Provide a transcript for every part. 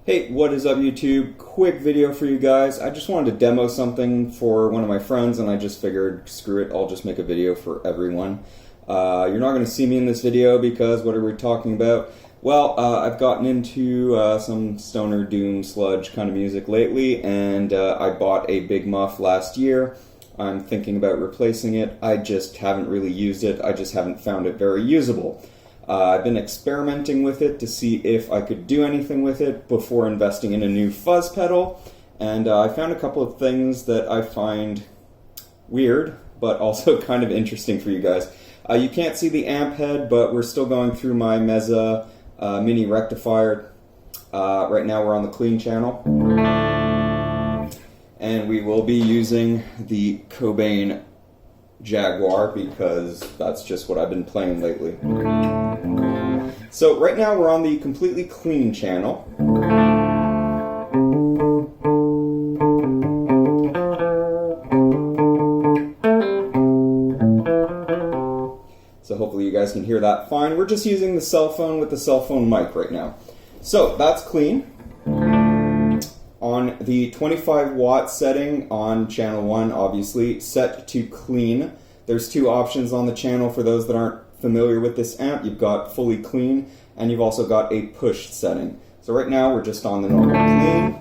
Hey, what is up YouTube? Quick video for you guys. I just wanted to demo something for one of my friends and I just figured, screw it, I'll just make a video for everyone. You're not going to see me in this video because what are we talking about? Well, I've gotten into some stoner doom sludge kind of music lately, and I bought a Big Muff last year. I'm thinking about replacing it. I just haven't really used it. I just haven't found it very usable. I've been experimenting with it to see if I could do anything with it before investing in a new fuzz pedal, and I found a couple of things that I find weird, but also kind of interesting for you guys. You can't see the amp head, but we're still going through my Meza mini rectifier. Right now we're on the clean channel, and we will be using the Cobain Jaguar because that's just what I've been playing lately. So right now we're on the completely clean channel. So hopefully you guys can hear that fine. We're just using the cell phone with the cell phone mic right now. So that's clean. On the 25 watt setting on channel 1, obviously, set to clean. There's two options on the channel for those that aren't familiar with this amp. You've got fully clean, and you've also got a push setting. So right now we're just on the normal clean.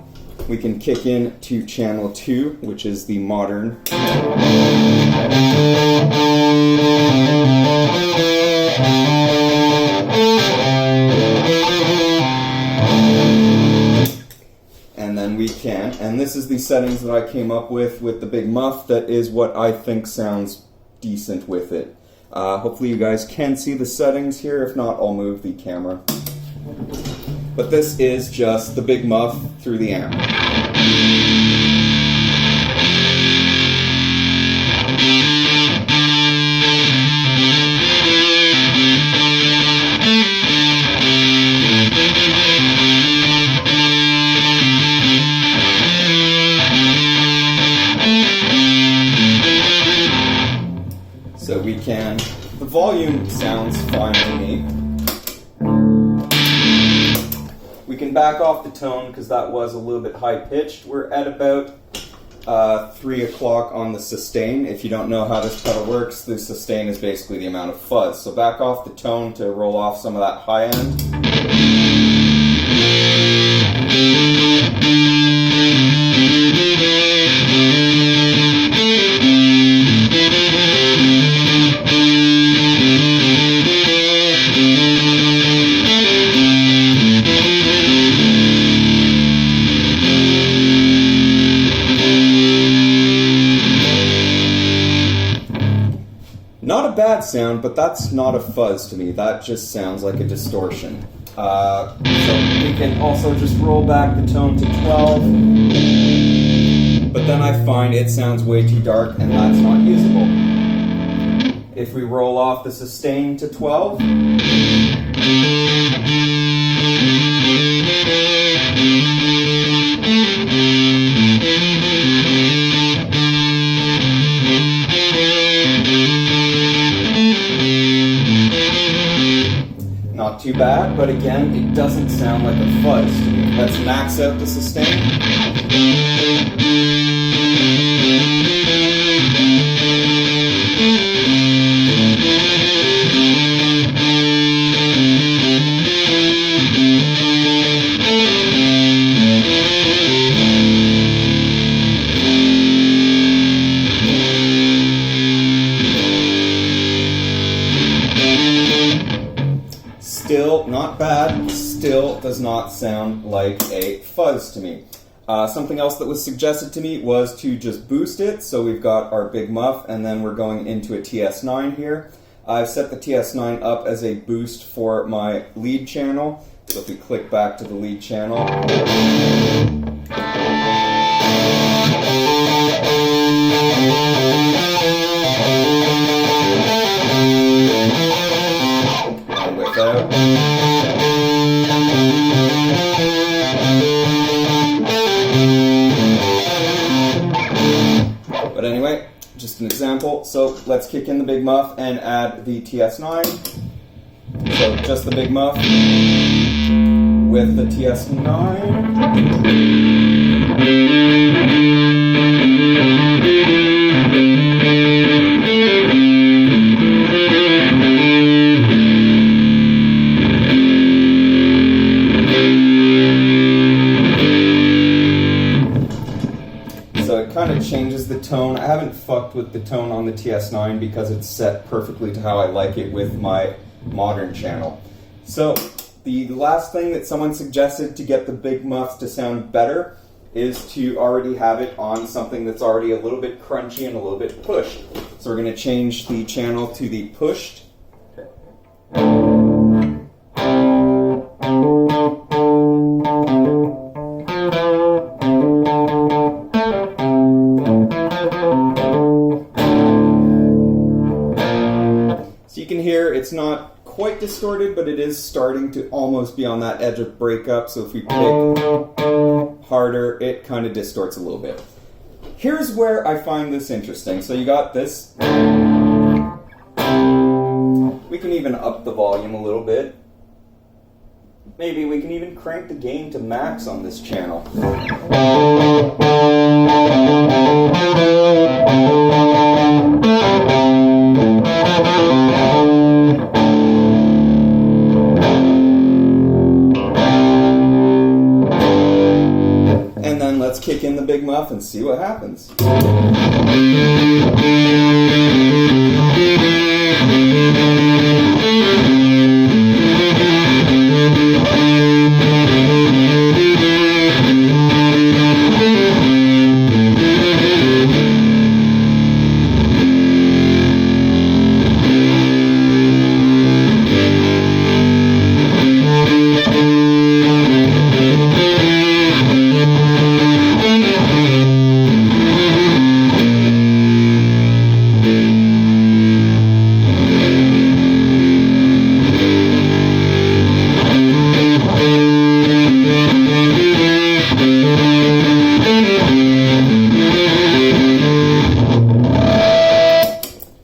We can kick in to channel 2, which is the modern. And then we can, and this is the settings that I came up with the Big Muff. That is what I think sounds decent with it. Hopefully you guys can see the settings here. If not, I'll move the camera. But this is just the Big Muff through the amp. So we can, the volume sounds fine to me. We can back off the tone because that was a little bit high pitched. We're at about 3 o'clock on the sustain. If you don't know how this pedal works, the sustain is basically the amount of fuzz. So back off the tone to roll off some of that high end. Not a bad sound, but that's not a fuzz to me. That just sounds like a distortion. So we can also just roll back the tone to 12, but then I find it sounds way too dark and that's not usable. If we roll off the sustain to 12, not too bad, but again, it doesn't sound like a fuzz to me. Let's max out the sustain. Still not bad, still does not sound like a fuzz to me. Something else that was suggested to me was to just boost it. So we've got our Big Muff and then we're going into a TS9 here. I've set the TS9 up as a boost for my lead channel. So if we click back to the lead channel, and without. But anyway, just an example. So let's kick in the Big Muff and add the TS9. So just the Big Muff. with the TS9. So it kind of changes the tone. I haven't fucked with the tone on the TS9 because it's set perfectly to how I like it with my modern channel. So the last thing that someone suggested to get the big muffs to sound better is to already have it on something that's already a little bit crunchy and a little bit pushed. So we're going to change the channel to the pushed. So you can hear it's not quite distorted, but it is starting to almost be on that edge of breakup. So if we pick harder, it kind of distorts a little bit. Here's where I find this interesting. So you got this. We can even up the volume a little bit. Maybe we can even crank the gain to max on this channel. And then let's kick in the big muff and see what happens.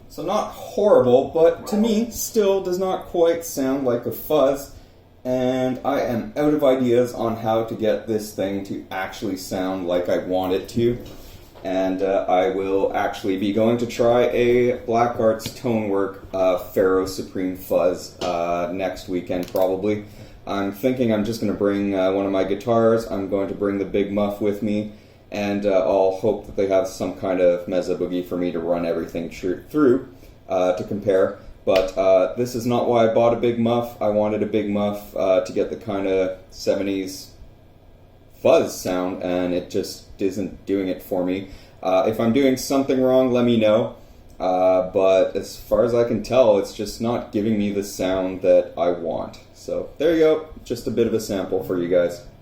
So not horrible, but to me still does not quite sound like a fuzz, and I am out of ideas on how to get this thing to actually sound like I want it to. And I will actually be going to try a Black Arts Tonework Pharaoh Supreme Fuzz next weekend probably. I'm thinking I'm just going to bring one of my guitars. I'm going to bring the big muff with me, and I'll hope that they have some kind of Mesa Boogie for me to run everything through to compare. But this is not why I bought a big muff. I wanted a big muff to get the kind of 70s fuzz sound, and it just isn't doing it for me. If I'm doing something wrong, let me know. But as far as I can tell, it's just not giving me the sound that I want. So there you go, just a bit of a sample for you guys.